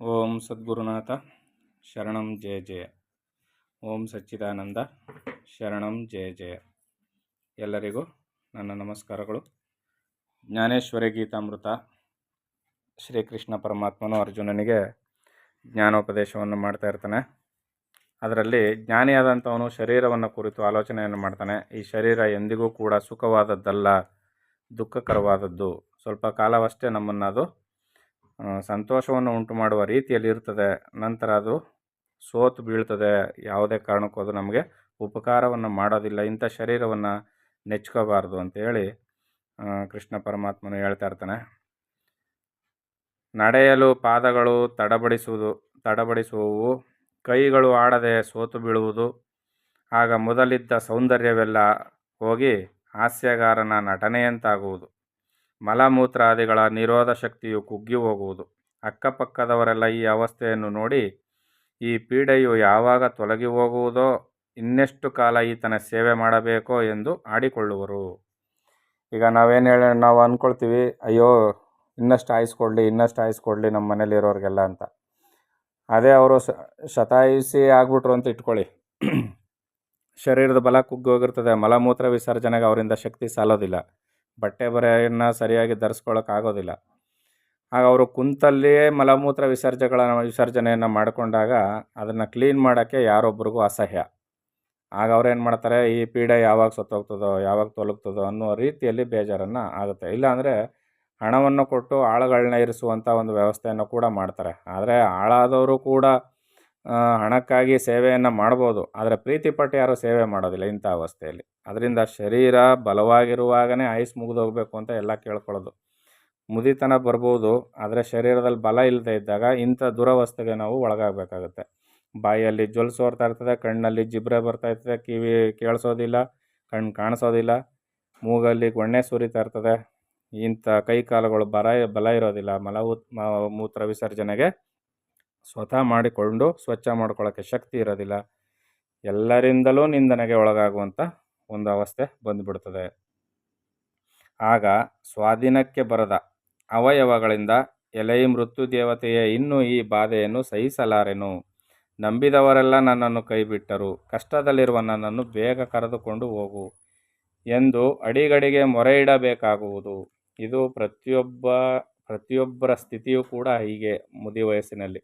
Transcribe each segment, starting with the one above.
ಓಂ ಸದ್ಗುರುನಾಥ ಶರಣಂ ಜಯ ಜಯ. ಓಂ ಸಚ್ಚಿದಾನಂದ ಶರಣಂ ಜಯ ಜಯ. ಎಲ್ಲರಿಗೂ ನನ್ನ ನಮಸ್ಕಾರಗಳು. ಜ್ಞಾನೇಶ್ವರಿ ಗೀತಾಮೃತ. ಶ್ರೀಕೃಷ್ಣ ಪರಮಾತ್ಮನು ಅರ್ಜುನನಿಗೆ ಜ್ಞಾನೋಪದೇಶವನ್ನು ಮಾಡ್ತಾ ಇರ್ತಾನೆ. ಅದರಲ್ಲಿ ಜ್ಞಾನಿಯಾದಂಥವನು ಶರೀರವನ್ನು ಕುರಿತು ಆಲೋಚನೆಯನ್ನು ಮಾಡ್ತಾನೆ. ಈ ಶರೀರ ಎಂದಿಗೂ ಕೂಡ ಸುಖವಾದದ್ದಲ್ಲ, ದುಃಖಕರವಾದದ್ದು. ಸ್ವಲ್ಪ ಕಾಲವಷ್ಟೇ ನಮ್ಮನ್ನು ಅದು ಸಂತೋಷವನ್ನು ಉಂಟು ಮಾಡುವ ರೀತಿಯಲ್ಲಿ ಇರ್ತದೆ. ನಂತರ ಅದು ಸೋತು ಬೀಳ್ತದೆ. ಯಾವುದೇ ಕಾರಣಕ್ಕೂ ಅದು ನಮಗೆ ಉಪಕಾರವನ್ನು ಮಾಡೋದಿಲ್ಲ. ಇಂಥ ಶರೀರವನ್ನು ನೆಚ್ಕೋಬಾರ್ದು ಅಂತೇಳಿ ಕೃಷ್ಣ ಪರಮಾತ್ಮನು ಹೇಳ್ತಾ ಇರ್ತಾನೆ. ನಡೆಯಲು ಪಾದಗಳು ತಡಬಡಿಸುವವು, ಕೈಗಳು ಆಡದೆ ಸೋತು ಬೀಳುವುದು. ಆಗ ಮೊದಲಿದ್ದ ಸೌಂದರ್ಯವೆಲ್ಲ ಹೋಗಿ ಹಾಸ್ಯಗಾರನ ನಟನೆಯಂತಾಗುವುದು. ಮಲಮೂತ್ರಾದಿಗಳ ನಿರೋಧ ಶಕ್ತಿಯು ಕುಗ್ಗಿ ಹೋಗುವುದು. ಅಕ್ಕಪಕ್ಕದವರೆಲ್ಲ ಈ ಅವಸ್ಥೆಯನ್ನು ನೋಡಿ ಈ ಪೀಡೆಯು ಯಾವಾಗ ತೊಲಗಿ ಹೋಗುವುದೋ, ಇನ್ನೆಷ್ಟು ಕಾಲ ಈತನ ಸೇವೆ ಮಾಡಬೇಕೋ ಎಂದು ಆಡಿಕೊಳ್ಳುವರು. ಈಗ ನಾವು ಅಂದ್ಕೊಳ್ತೀವಿ, ಅಯ್ಯೋ ಇನ್ನಷ್ಟು ಆಯಿಸ್ಕೊಡ್ಲಿ ನಮ್ಮ ಮನೇಲಿರೋರಿಗೆಲ್ಲ ಅಂತ. ಅದೇ ಅವರು ಶತಾಯುಷಿ ಆಗ್ಬಿಟ್ರು ಅಂತ ಇಟ್ಕೊಳ್ಳಿ. ಶರೀರದ ಬಲ ಕುಗ್ಗೋಗಿರ್ತದೆ. ಮಲಮೂತ್ರ ವಿಸರ್ಜನೆಗೆ ಅವರಿಂದ ಶಕ್ತಿ ಸಾಲೋದಿಲ್ಲ. ಬಟ್ಟೆ ಬರೆಯನ್ನು ಸರಿಯಾಗಿ ಧರಿಸ್ಕೊಳ್ಳೋಕ್ಕಾಗೋದಿಲ್ಲ. ಆಗ ಅವರು ಕುಂತಲ್ಲಿಯೇ ಮಲಮೂತ್ರ ವಿಸರ್ಜನೆಯನ್ನು ಮಾಡಿಕೊಂಡಾಗ ಅದನ್ನು ಕ್ಲೀನ್ ಮಾಡೋಕ್ಕೆ ಯಾರೊಬ್ಬರಿಗೂ ಅಸಹ್ಯ. ಆಗ ಅವ್ರೇನು ಮಾಡ್ತಾರೆ, ಈ ಪೀಡೆ ಯಾವಾಗ ಸತ್ತೋಗ್ತದೋ, ಯಾವಾಗ ತೊಲಗ್ತದೋ ಅನ್ನೋ ರೀತಿಯಲ್ಲಿ ಬೇಜಾರನ್ನು ಆಗುತ್ತೆ. ಇಲ್ಲಾಂದರೆ ಹಣವನ್ನು ಕೊಟ್ಟು ಆಳುಗಳನ್ನ ಇರಿಸುವಂಥ ಒಂದು ವ್ಯವಸ್ಥೆಯನ್ನು ಕೂಡ ಮಾಡ್ತಾರೆ. ಆದರೆ ಆಳಾದವರು ಕೂಡ ಹಣಕ್ಕಾಗಿ ಸೇವೆಯನ್ನು ಮಾಡ್ಬೋದು, ಆದರೆ ಪ್ರೀತಿಪಟ್ಟು ಯಾರೂ ಸೇವೆ ಮಾಡೋದಿಲ್ಲ ಇಂಥ ಅವಸ್ಥೆಯಲ್ಲಿ. ಅದರಿಂದ ಶರೀರ ಬಲವಾಗಿರುವಾಗಲೇ ಆಯುಸ್ ಮುಗಿದೋಗ್ಬೇಕು ಅಂತ ಎಲ್ಲ ಕೇಳ್ಕೊಳ್ಳೋದು. ಮುದಿತನ ಬರ್ಬೋದು, ಆದರೆ ಶರೀರದಲ್ಲಿ ಬಲ ಇಲ್ಲದೆ ಇದ್ದಾಗ ಇಂಥ ದುರವಸ್ಥೆಗೆ ನಾವು ಒಳಗಾಗಬೇಕಾಗುತ್ತೆ. ಬಾಯಲ್ಲಿ ಜೊಲ್ ಸೋರ್ತಾ ಇರ್ತದೆ, ಕಣ್ಣಲ್ಲಿ ಜಿಬ್ರೆ ಬರ್ತಾ ಇರ್ತದೆ, ಕಿವಿ ಕೇಳಿಸೋದಿಲ್ಲ, ಕಣ್ಣು ಕಾಣಿಸೋದಿಲ್ಲ, ಮೂಗಲ್ಲಿ ಗೊಣ್ಣೆ ಸುರಿತಾ ಇರ್ತದೆ. ಇಂಥ ಕೈ ಕಾಲುಗಳು ಬಲ ಇರೋದಿಲ್ಲ. ಮೂತ್ರ ವಿಸರ್ಜನೆಗೆ ಸ್ವತಃ ಮಾಡಿಕೊಂಡು ಸ್ವಚ್ಛ ಮಾಡ್ಕೊಳ್ಳೋಕ್ಕೆ ಶಕ್ತಿ ಇರೋದಿಲ್ಲ. ಎಲ್ಲರಿಂದಲೂ ನಿಂದನೆಗೆ ಒಳಗಾಗುವಂಥ ಒಂದು ಅವಸ್ಥೆ ಬಂದುಬಿಡ್ತದೆ. ಆಗ ಸ್ವಾಧೀನಕ್ಕೆ ಬರದ ಅವಯವಗಳಿಂದ ಎಲೈ ಮೃತ್ಯು ದೇವತೆಯೇ, ಇನ್ನೂ ಈ ಬಾಧೆಯನ್ನು ಸಹಿಸಲಾರೆನು. ನಂಬಿದವರೆಲ್ಲ ನನ್ನನ್ನು ಕೈಬಿಟ್ಟರು. ಕಷ್ಟದಲ್ಲಿರುವ ನನ್ನನ್ನು ಬೇಗ ಕರೆದುಕೊಂಡು ಹೋಗು ಎಂದು ಅಡಿಗಡಿಗೆ ಮೊರೆ ಇಡಬೇಕಾಗುವುದು. ಇದು ಪ್ರತಿಯೊಬ್ಬರ ಸ್ಥಿತಿಯೂ ಕೂಡ ಹೀಗೆ. ಮುದಿ ವಯಸ್ಸಿನಲ್ಲಿ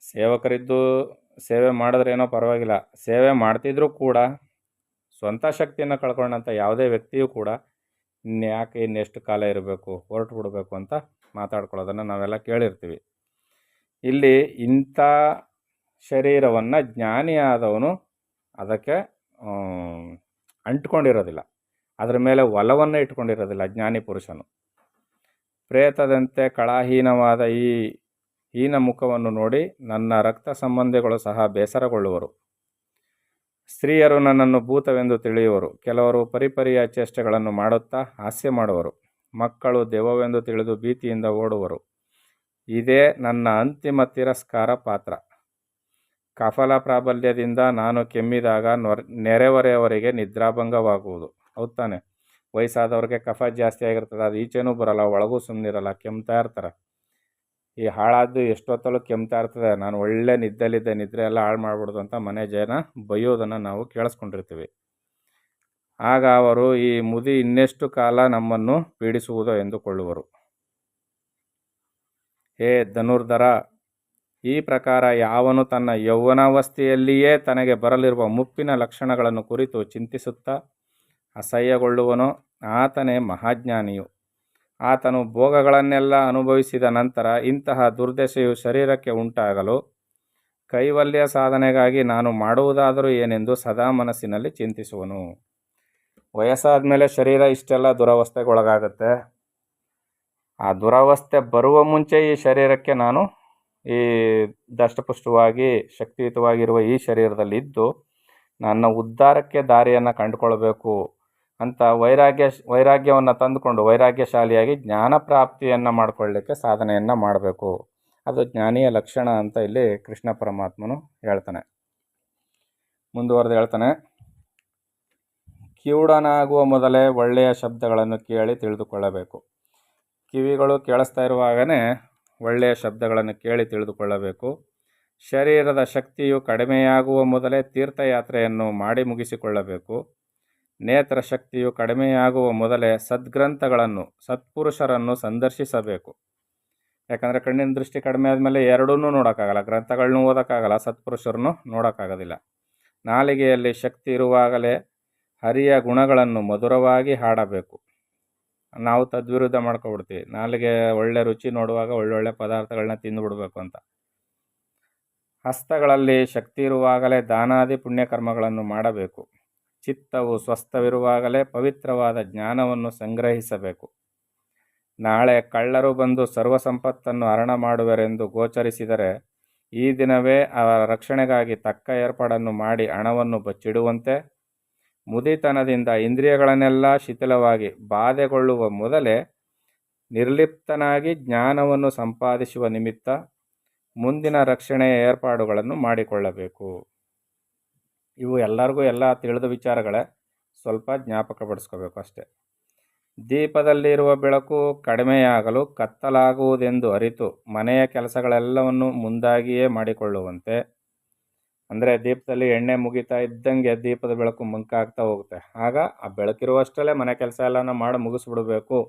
ಸೇವಕರಿದ್ದು ಸೇವೆ ಮಾಡಿದ್ರೇನೋ ಪರವಾಗಿಲ್ಲ, ಸೇವೆ ಮಾಡ್ತಿದ್ರೂ ಕೂಡ ಸ್ವಂತ ಶಕ್ತಿಯನ್ನು ಕಳ್ಕೊಂಡಂಥ ಯಾವುದೇ ವ್ಯಕ್ತಿಯೂ ಕೂಡ ಇನ್ನೆಷ್ಟು ಕಾಲ ಇರಬೇಕು, ಹೊರಟು ಬಿಡಬೇಕು ಅಂತ ಮಾತಾಡ್ಕೊಳ್ಳೋದನ್ನು ನಾವೆಲ್ಲ ಕೇಳಿರ್ತೀವಿ. ಇಲ್ಲಿ ಇಂಥ ಶರೀರವನ್ನು ಜ್ಞಾನಿಯಾದವನು ಅದಕ್ಕೆ ಅಂಟ್ಕೊಂಡಿರೋದಿಲ್ಲ, ಅದರ ಮೇಲೆ ಒಲವನ್ನು ಇಟ್ಕೊಂಡಿರೋದಿಲ್ಲ. ಜ್ಞಾನಿ ಪುರುಷನು ಪ್ರೇತದಂತೆ ಕಳಾಹೀನವಾದ ಈ ಹೀನ ಮುಖವನ್ನು ನೋಡಿ ನನ್ನ ರಕ್ತ ಸಂಬಂಧಿಗಳು ಸಹ ಬೇಸರಗೊಳ್ಳುವರು. ಸ್ತ್ರೀಯರು ನನ್ನನ್ನು ಭೂತವೆಂದು ತಿಳಿಯುವರು. ಕೆಲವರು ಪರಿಪರಿಯ ಚೇಷ್ಟೆಗಳನ್ನು ಮಾಡುತ್ತಾ ಹಾಸ್ಯ ಮಾಡುವರು. ಮಕ್ಕಳು ದೆವ್ವವೆಂದು ತಿಳಿದು ಭೀತಿಯಿಂದ ಓಡುವರು. ಇದೇ ನನ್ನ ಅಂತಿಮ ತಿರಸ್ಕಾರ ಪಾತ್ರ. ಕಫಲ ಪ್ರಾಬಲ್ಯದಿಂದ ನಾನು ಕೆಮ್ಮಿದಾಗ ನೆರೆಹೊರೆಯವರಿಗೆ ನಿದ್ರಾಭಂಗವಾಗುವುದು. ಹೌದು ತಾನೆ? ವಯಸ್ಸಾದವ್ರಿಗೆ ಕಫ ಜಾಸ್ತಿ ಆಗಿರ್ತದೆ, ಅದು ಈಚೆನೂ ಬರಲ್ಲ, ಒಳಗೂ ಸುಮ್ಮನಿರಲ್ಲ, ಕೆಮ್ತಾ ಇರ್ತಾರೆ. ಈ ಹಾಳಾದ್ದು ಎಷ್ಟೊತ್ತಲ್ಲೂ ಕೆಮ್ತಾ ಇರ್ತದೆ, ನಾನು ಒಳ್ಳೆ ನಿದ್ರೆ ಎಲ್ಲ ಹಾಳು ಮಾಡ್ಬಿಡ್ದು ಅಂತ ಮನೆ ಜನ ಬೈಯೋದನ್ನು ನಾವು ಕೇಳಿಸ್ಕೊಂಡಿರ್ತೀವಿ. ಆಗ ಅವರು ಈ ಮುದಿ ಇನ್ನೆಷ್ಟು ಕಾಲ ನಮ್ಮನ್ನು ಪೀಡಿಸುವುದೋ ಎಂದುಕೊಳ್ಳುವರು. ಹೇ ಧನುರ್ಧರ, ಈ ಪ್ರಕಾರ ಯಾವನು ತನ್ನ ಯೌವನಾವಸ್ಥೆಯಲ್ಲಿಯೇ ತನಗೆ ಬರಲಿರುವ ಮುಪ್ಪಿನ ಲಕ್ಷಣಗಳನ್ನು ಕುರಿತು ಚಿಂತಿಸುತ್ತಾ ಅಸಹ್ಯಗೊಳ್ಳುವನೋ ಆತನೇ ಮಹಾಜ್ಞಾನಿಯು. ಆತನು ಭೋಗಗಳನ್ನೆಲ್ಲ ಅನುಭವಿಸಿದ ನಂತರ ಇಂತಹ ದುರ್ದಶೆಯು ಶರೀರಕ್ಕೆ ಉಂಟಾಗಲು ಕೈವಲ್ಯ ಸಾಧನೆಗಾಗಿ ನಾನು ಮಾಡುವುದಾದರೂ ಏನೆಂದು ಸದಾ ಮನಸ್ಸಿನಲ್ಲಿ ಚಿಂತಿಸುವನು. ವಯಸ್ಸಾದ ಮೇಲೆ ಶರೀರ ಇಷ್ಟೆಲ್ಲ ದುರವಸ್ಥೆಗೊಳಗಾಗುತ್ತೆ. ಆ ದುರವಸ್ಥೆ ಬರುವ ಮುಂಚೆ ಈ ಶರೀರಕ್ಕೆ ನಾನು ಈ ದಷ್ಟಪುಷ್ಟವಾಗಿ ಶಕ್ತಿಯುತವಾಗಿರುವ ಈ ಶರೀರದಲ್ಲಿದ್ದು ನನ್ನ ಉದ್ಧಾರಕ್ಕೆ ದಾರಿಯನ್ನು ಕಂಡುಕೊಳ್ಬೇಕು ಅಂತ ವೈರಾಗ್ಯವನ್ನು ತಂದುಕೊಂಡು ವೈರಾಗ್ಯಶಾಲಿಯಾಗಿ ಜ್ಞಾನ ಪ್ರಾಪ್ತಿಯನ್ನು ಮಾಡಿಕೊಳ್ಳಲಿಕ್ಕೆ ಸಾಧನೆಯನ್ನು ಮಾಡಬೇಕು. ಅದು ಜ್ಞಾನಿಯ ಲಕ್ಷಣ ಅಂತ ಇಲ್ಲಿ ಕೃಷ್ಣ ಪರಮಾತ್ಮನು ಹೇಳ್ತಾನೆ. ಮುಂದುವರೆದು ಹೇಳ್ತಾನೆ, ಕಿವುಡನಾಗುವ ಮೊದಲೇ ಒಳ್ಳೆಯ ಶಬ್ದಗಳನ್ನು ಕೇಳಿ ತಿಳಿದುಕೊಳ್ಳಬೇಕು. ಕಿವಿಗಳು ಕೇಳಿಸ್ತಾ ಇರುವಾಗಲೇ ಒಳ್ಳೆಯ ಶಬ್ದಗಳನ್ನು ಕೇಳಿ ತಿಳಿದುಕೊಳ್ಳಬೇಕು. ಶರೀರದ ಶಕ್ತಿಯು ಕಡಿಮೆಯಾಗುವ ಮೊದಲೇ ತೀರ್ಥಯಾತ್ರೆಯನ್ನು ಮಾಡಿ ಮುಗಿಸಿಕೊಳ್ಳಬೇಕು. ನೇತ್ರ ಶಕ್ತಿಯು ಕಡಿಮೆಯಾಗುವ ಮೊದಲೇ ಸದ್ಗ್ರಂಥಗಳನ್ನು ಸತ್ಪುರುಷರನ್ನು ಸಂದರ್ಶಿಸಬೇಕು. ಯಾಕಂದರೆ ಕಣ್ಣಿನ ದೃಷ್ಟಿ ಕಡಿಮೆ ಆದಮೇಲೆ ಎರಡೂ ನೋಡೋಕ್ಕಾಗಲ್ಲ, ಗ್ರಂಥಗಳನ್ನೂ ಓದೋಕ್ಕಾಗಲ್ಲ, ಸತ್ಪುರುಷರನ್ನು ನೋಡೋಕ್ಕಾಗೋದಿಲ್ಲ. ನಾಲಿಗೆಯಲ್ಲಿ ಶಕ್ತಿ ಇರುವಾಗಲೇ ಹರಿಯ ಗುಣಗಳನ್ನು ಮಧುರವಾಗಿ ಹಾಡಬೇಕು. ನಾವು ತದ್ವಿರುದ್ಧ ಮಾಡ್ಕೊಬಿಡ್ತೀವಿ. ನಾಲಿಗೆ ಒಳ್ಳೆ ರುಚಿ ನೋಡುವಾಗ ಒಳ್ಳೊಳ್ಳೆ ಪದಾರ್ಥಗಳನ್ನ ತಿಂದುಬಿಡ್ಬೇಕು ಅಂತ. ಹಸ್ತಗಳಲ್ಲಿ ಶಕ್ತಿ ಇರುವಾಗಲೇ ದಾನಾದಿ ಪುಣ್ಯಕರ್ಮಗಳನ್ನು ಮಾಡಬೇಕು. ಚಿತ್ತವು ಸ್ವಸ್ಥವಿರುವಾಗಲೇ ಪವಿತ್ರವಾದ ಜ್ಞಾನವನ್ನು ಸಂಗ್ರಹಿಸಬೇಕು. ನಾಳೆ ಕಳ್ಳರು ಬಂದು ಸರ್ವ ಸಂಪತ್ತನ್ನು ಹರಣ ಮಾಡುವರೆಂದು ಗೋಚರಿಸಿದರೆ ಈ ದಿನವೇ ಅವರ ರಕ್ಷಣೆಗಾಗಿ ತಕ್ಕ ಏರ್ಪಾಡನ್ನು ಮಾಡಿ ಹಣವನ್ನು ಬಚ್ಚಿಡುವಂತೆ, ಮುದಿತನದಿಂದ ಇಂದ್ರಿಯಗಳನ್ನೆಲ್ಲ ಶಿಥಿಲವಾಗಿ ಬಾಧೆಗೊಳ್ಳುವ ಮೊದಲೇ ನಿರ್ಲಿಪ್ತನಾಗಿ ಜ್ಞಾನವನ್ನು ಸಂಪಾದಿಸುವ ನಿಮಿತ್ತ ಮುಂದಿನ ರಕ್ಷಣೆಯ ಏರ್ಪಾಡುಗಳನ್ನು ಮಾಡಿಕೊಳ್ಳಬೇಕು. ಇವು ಎಲ್ಲರಿಗೂ ಎಲ್ಲ ತಿಳಿದ ವಿಚಾರಗಳೇ, ಸ್ವಲ್ಪ ಜ್ಞಾಪಕಪಡಿಸ್ಕೋಬೇಕು ಅಷ್ಟೆ. ದೀಪದಲ್ಲಿರುವ ಬೆಳಕು ಕಡಿಮೆಯಾಗಲು ಕತ್ತಲಾಗುವುದೆಂದು ಅರಿತು ಮನೆಯ ಕೆಲಸಗಳೆಲ್ಲವನ್ನು ಮುಂದಾಗಿಯೇ ಮಾಡಿಕೊಳ್ಳುವಂತೆ. ಅಂದರೆ ದೀಪದಲ್ಲಿ ಎಣ್ಣೆ ಮುಗಿತಾ ಇದ್ದಂಗೆ ದೀಪದ ಬೆಳಕು ಮಂಕಾಗ್ತಾ ಹೋಗುತ್ತೆ. ಆಗ ಆ ಬೆಳಕಿರುವಷ್ಟರಲ್ಲೇ ಮನೆ ಕೆಲಸ ಎಲ್ಲನ ಮಾಡಿ ಮುಗಿಸ್ಬಿಡ್ಬೇಕು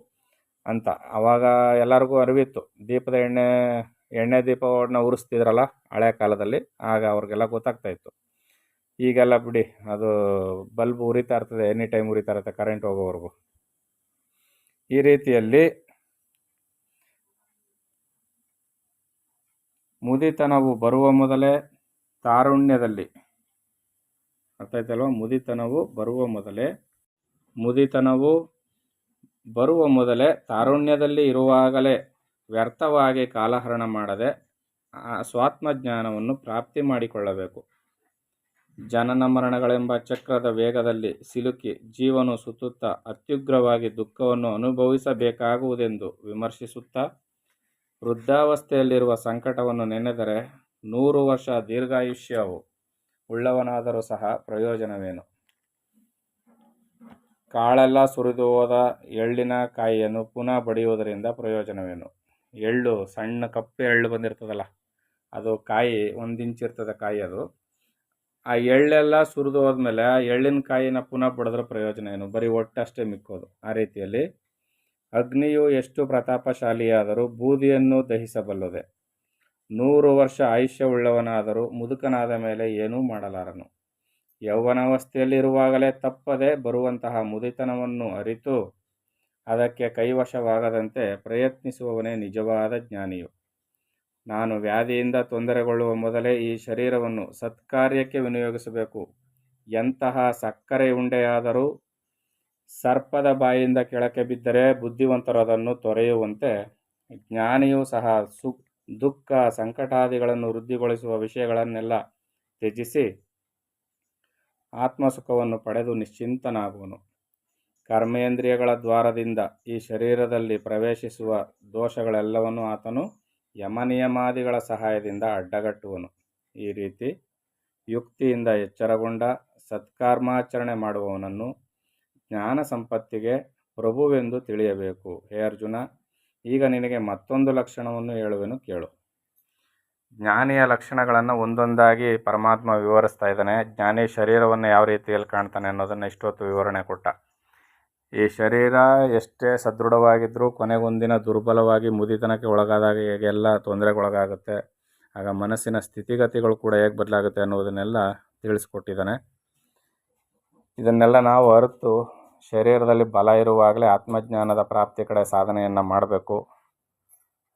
ಅಂತ. ಆವಾಗ ಎಲ್ಲರಿಗೂ ಅರಿವಿತ್ತು. ದೀಪದ ಎಣ್ಣೆ ದೀಪವನ್ನು ಉರಿಸ್ತಿದ್ರಲ್ಲ ಹಳೆ ಕಾಲದಲ್ಲಿ, ಆಗ ಅವ್ರಿಗೆಲ್ಲ ಗೊತ್ತಾಗ್ತಾ ಇತ್ತು. ಈಗೆಲ್ಲ ಬಿಡಿ, ಅದು ಬಲ್ಬ್ ಉರಿತಾ ಇರ್ತದೆ, ಎನಿ ಟೈಮ್ ಉರಿತಾ ಇರುತ್ತೆ ಕರೆಂಟ್ ಹೋಗೋವರೆಗೂ. ಈ ರೀತಿಯಲ್ಲಿ ಮುದಿತನವು ಬರುವ ಮೊದಲೇ ತಾರುಣ್ಯದಲ್ಲಿ, ಅರ್ಥ ಆಯ್ತಲ್ವ? ಮುದಿತನವು ಬರುವ ಮೊದಲೇ ತಾರುಣ್ಯದಲ್ಲಿ ಇರುವಾಗಲೇ ವ್ಯರ್ಥವಾಗಿ ಕಾಲಹರಣ ಮಾಡದೆ ಸ್ವಾತ್ಮಜ್ಞಾನವನ್ನು ಪ್ರಾಪ್ತಿ ಮಾಡಿಕೊಳ್ಳಬೇಕು. ಜನನ ಮರಣಗಳೆಂಬ ಚಕ್ರದ ವೇಗದಲ್ಲಿ ಸಿಲುಕಿ ಜೀವನು ಸುತ್ತುತ್ತಾ ಅತ್ಯುಗ್ರವಾಗಿ ದುಃಖವನ್ನು ಅನುಭವಿಸಬೇಕಾಗುವುದೆಂದು ವಿಮರ್ಶಿಸುತ್ತಾ ವೃದ್ಧಾವಸ್ಥೆಯಲ್ಲಿರುವ ಸಂಕಟವನ್ನು ನೆನೆದರೆ 100 ವರ್ಷ ದೀರ್ಘಾಯುಷ್ಯವು ಉಳ್ಳವನಾದರೂ ಸಹ ಪ್ರಯೋಜನವೇನು? ಕಾಳೆಲ್ಲ ಸುರಿದು ಹೋದ ಎಳ್ಳಿನ ಕಾಯಿಯನ್ನು ಪುನಃ ಬಡಿಯುವುದರಿಂದ ಪ್ರಯೋಜನವೇನು? ಎಳ್ಳು ಸಣ್ಣ ಕಪ್ಪೆ ಎಳ್ಳು ಬಂದಿರ್ತದಲ್ಲ, ಅದು ಕಾಯಿ 1 ಇಂಚ್ ಇರ್ತದೆ ಕಾಯಿ. ಅದು ಆ ಎಳ್ಳೆಲ್ಲ ಸುರಿದು ಹೋದ್ಮೇಲೆ ಆ ಎಳ್ಳಿನ ಕಾಯಿನ ಪುನಃ ಬಡಿದ್ರೆ ಪ್ರಯೋಜನ ಏನು? ಬರೀ ಹೊಟ್ಟಷ್ಟೇ ಮಿಕ್ಕೋದು. ಆ ರೀತಿಯಲ್ಲಿ ಅಗ್ನಿಯು ಎಷ್ಟು ಪ್ರತಾಪಶಾಲಿಯಾದರೂ ಬೂದಿಯನ್ನು ದಹಿಸಬಲ್ಲದೆ. 100 ವರ್ಷ ಆಯುಷ್ಯವುಳ್ಳವನಾದರೂ ಮುದುಕನಾದ ಮೇಲೆ ಏನೂ ಮಾಡಲಾರನು. ಯೌವನಾವಸ್ಥೆಯಲ್ಲಿರುವಾಗಲೇ ತಪ್ಪದೆ ಬರುವಂತಹ ಮುದಿತನವನ್ನು ಅರಿತು ಅದಕ್ಕೆ ಕೈವಶವಾಗದಂತೆ ಪ್ರಯತ್ನಿಸುವವನೇ ನಿಜವಾದ ಜ್ಞಾನಿಯು. ನಾನು ವ್ಯಾಧಿಯಿಂದ ತೊಂದರೆಗೊಳ್ಳುವ ಮೊದಲೇ ಈ ಶರೀರವನ್ನು ಸತ್ಕಾರ್ಯಕ್ಕೆ ವಿನಿಯೋಗಿಸಬೇಕು. ಎಂತಹ ಸಕ್ಕರೆ ಉಂಡೆಯಾದರೂ ಸರ್ಪದ ಬಾಯಿಂದ ಕೆಳಕ್ಕೆ ಬಿದ್ದರೆ ಬುದ್ಧಿವಂತರು ಅದನ್ನು ತೊರೆಯುವಂತೆ ಜ್ಞಾನಿಯೂ ಸಹ ದುಃಖ ಸಂಕಟಾದಿಗಳನ್ನು ವೃದ್ಧಿಗೊಳಿಸುವ ವಿಷಯಗಳನ್ನೆಲ್ಲ ತ್ಯಜಿಸಿ ಆತ್ಮಸುಖವನ್ನು ಪಡೆದು ನಿಶ್ಚಿಂತನಾಗುವನು. ಕರ್ಮೇಂದ್ರಿಯಗಳ ದ್ವಾರದಿಂದ ಈ ಶರೀರದಲ್ಲಿ ಪ್ರವೇಶಿಸುವ ದೋಷಗಳೆಲ್ಲವನ್ನು ಆತನು ಯಮನಿಯಮಾದಿಗಳ ಸಹಾಯದಿಂದ ಅಡ್ಡಗಟ್ಟುವನು. ಈ ರೀತಿ ಯುಕ್ತಿಯಿಂದ ಎಚ್ಚರಗೊಂಡ ಸತ್ಕರ್ಮಾಚರಣೆ ಮಾಡುವವನನ್ನು ಜ್ಞಾನ ಸಂಪತ್ತಿಗೆ ಪ್ರಭುವೆಂದು ತಿಳಿಯಬೇಕು. ಹೇ ಅರ್ಜುನ, ಈಗ ನಿನಗೆ ಮತ್ತೊಂದು ಲಕ್ಷಣವನ್ನು ಹೇಳುವೆನು ಕೇಳು. ಜ್ಞಾನಿಯ ಲಕ್ಷಣಗಳನ್ನು ಒಂದೊಂದಾಗಿ ಪರಮಾತ್ಮ ವಿವರಿಸ್ತಾ ಇದ್ದಾನೆ. ಜ್ಞಾನಿ ಶರೀರವನ್ನು ಯಾವ ರೀತಿಯಲ್ಲಿ ಕಾಣ್ತಾನೆ ಅನ್ನೋದನ್ನು ಇಷ್ಟೊತ್ತು ವಿವರಣೆ ಕೊಟ್ಟ. ಈ ಶರೀರ ಎಷ್ಟೇ ಸದೃಢವಾಗಿದ್ದರೂ ಕೊನೆಗೊಂದಿನ ದುರ್ಬಲವಾಗಿ ಮುದಿತನಕ್ಕೆ ಒಳಗಾದಾಗ ಹೇಗೆಲ್ಲ ತೊಂದರೆಗೊಳಗಾಗುತ್ತೆ, ಆಗ ಮನಸ್ಸಿನ ಸ್ಥಿತಿಗತಿಗಳು ಕೂಡ ಹೇಗೆ ಬದಲಾಗುತ್ತೆ ಅನ್ನೋದನ್ನೆಲ್ಲ ತಿಳಿಸ್ಕೊಟ್ಟಿದ್ದಾನೆ. ಇದನ್ನೆಲ್ಲ ನಾವು ಅರಿತು ಶರೀರದಲ್ಲಿ ಬಲ ಇರುವಾಗಲೇ ಆತ್ಮಜ್ಞಾನದ ಪ್ರಾಪ್ತಿ ಕಡೆ ಸಾಧನೆಯನ್ನು ಮಾಡಬೇಕು.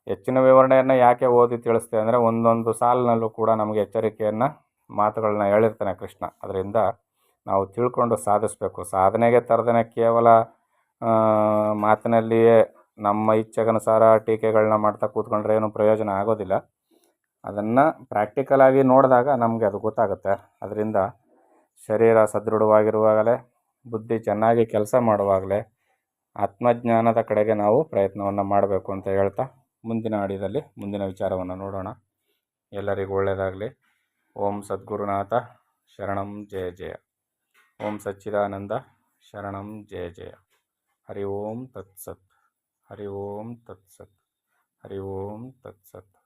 ಹೆಚ್ಚಿನ ವಿವರಣೆಯನ್ನು ಯಾಕೆ ಓದಿ ತಿಳಿಸ್ತೇವೆ ಅಂದರೆ, ಒಂದೊಂದು ಸಾಲಿನಲ್ಲೂ ಕೂಡ ನಮಗೆ ಎಚ್ಚರಿಕೆಯನ್ನು ಮಾತುಗಳನ್ನ ಹೇಳಿರ್ತಾನೆ ಕೃಷ್ಣ. ಅದರಿಂದ ನಾವು ತಿಳ್ಕೊಂಡು ಸಾಧಿಸಬೇಕು. ಸಾಧನೆಗೆ ತರದೇನೆ ಕೇವಲ ಮಾತಿನಲ್ಲಿಯೇ ನಮ್ಮ ಇಚ್ಛೆಗನುಸಾರ ಟೀಕೆಗಳನ್ನ ಮಾಡ್ತಾ ಕೂತ್ಕೊಂಡ್ರೆ ಏನು ಪ್ರಯೋಜನ ಆಗೋದಿಲ್ಲ. ಅದನ್ನು ಪ್ರಾಕ್ಟಿಕಲಾಗಿ ನೋಡಿದಾಗ ನಮಗೆ ಅದು ಗೊತ್ತಾಗುತ್ತೆ. ಅದರಿಂದ ಶರೀರ ಸದೃಢವಾಗಿರುವಾಗಲೇ, ಬುದ್ಧಿ ಚೆನ್ನಾಗಿ ಕೆಲಸ ಮಾಡುವಾಗಲೇ ಆತ್ಮಜ್ಞಾನದ ಕಡೆಗೆ ನಾವು ಪ್ರಯತ್ನವನ್ನು ಮಾಡಬೇಕು ಅಂತ ಹೇಳ್ತಾ ಮುಂದಿನ ಆಡಿಯೋದಲ್ಲಿ ಮುಂದಿನ ವಿಚಾರವನ್ನು ನೋಡೋಣ. ಎಲ್ಲರಿಗೂ ಒಳ್ಳೆಯದಾಗಲಿ. ಓಂ ಸದ್ಗುರುನಾಥ ಶರಣಂ ಜಯ ಜಯ. ಓಂ ಸಚ್ಚಿದಾನಂದ ಶರಣಂ ಜಯ ಜಯ. ಹರಿ ಓಂ ತತ್ಸತ್. ಹರಿ ಓಂ ತತ್ಸತ್. ಹರಿ ಓಂ ತತ್ಸತ್.